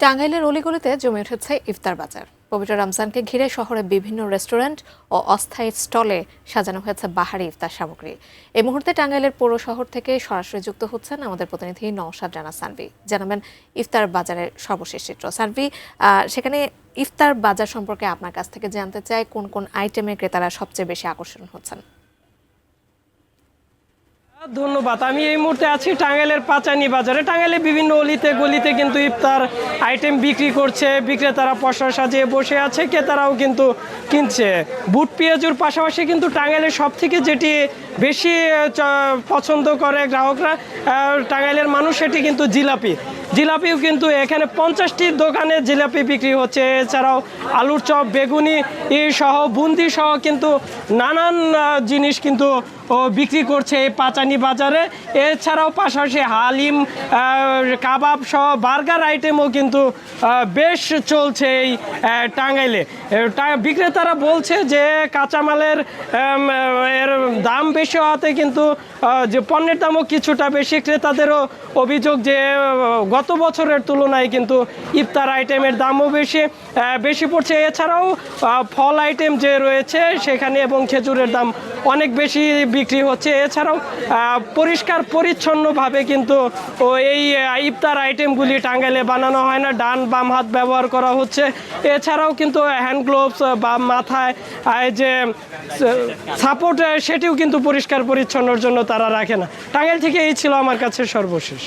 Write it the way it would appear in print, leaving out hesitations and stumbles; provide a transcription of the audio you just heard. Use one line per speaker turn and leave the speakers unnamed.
টাঙ্গাইলের অলিগলিতে জমে উঠেছে ইফতার বাজার। পবিত্র রমজানকে ঘিরে শহরে বিভিন্ন রেস্টুরেন্ট ও অস্থায়ী স্টলে সাজানো হয়েছে বাহারি ইফতার সামগ্রী। এই মুহূর্তে টাঙ্গাইলের পৌর শহর থেকে সরাসরি যুক্ত হচ্ছেন আমাদের প্রতিনিধি নওশাদ রানা সানভি। জানাবেন ইফতার বাজারের সর্বশেষ চিত্র। সানভি, সেখানে ইফতার বাজার সম্পর্কে আপনার কাছ থেকে জানতে চাই, কোন কোন আইটেমের ক্রেতারা সবচেয়ে বেশি আকর্ষণ হচ্ছেন?
ধন্যবাদ। আমি এই মুহূর্তে আছি টাঙ্গাইলের পাচানি বাজারে। টাঙ্গাইলের বিভিন্ন অলিতে গলিতে কিন্তু ইফতার আইটেম বিক্রি করছে বিক্রেতারা, পসরা সাজিয়ে বসে আছে, ক্রেতারাও কিন্তু কিনছে। বুট পেঁয়াজুর পাশাপাশি কিন্তু টাঙ্গাইলের সব থেকে যেটি বেশি পছন্দ করে গ্রাহকরা, টাঙ্গাইলের মানুষ, সেটি কিন্তু জিলাপিও কিন্তু এখানে 50টি দোকানে জিলাপি বিক্রি হচ্ছে। এছাড়াও আলুর চপ, বেগুনি সহ, বুন্দি সহ কিন্তু নানান জিনিস কিন্তু বিক্রি করছে এই পাচানি বাজারে। এছাড়াও পাশাপাশি হালিম, কাবাব সহ বার্গার আইটেমও কিন্তু বেশ চলছে এই টাঙ্গাইলে। বিক্রেতারা বলছে যে কাঁচামালের এর দাম বেশি হওয়াতে কিন্তু যে পণ্যের দামও কিছুটা বেশি। ক্রেতাদেরও অভিযোগ যে গত বছরের তুলনায় কিন্তু ইফতার আইটেমের দামও বেশি পড়ছে। এছাড়াও ফল আইটেম যে রয়েছে সেখানে এবং খেজুরের দাম অনেক বেশি বিক্রি হচ্ছে। এছাড়াও পরিষ্কার পরিচ্ছন্নভাবে কিন্তু এই ইফতার আইটেমগুলি টাঙ্গাইলে বানানো হয় না, ডান বাম হাত ব্যবহার করা হচ্ছে। এছাড়াও কিন্তু হ্যান্ড গ্লোভস বা মাথায় যে সাপোর্ট, সেটিও কিন্তু পরিষ্কার পরিচ্ছন্নর জন্য তারা রাখে না। টাঙ্গাইল থেকে এই ছিল আমার কাছে সর্বশেষ।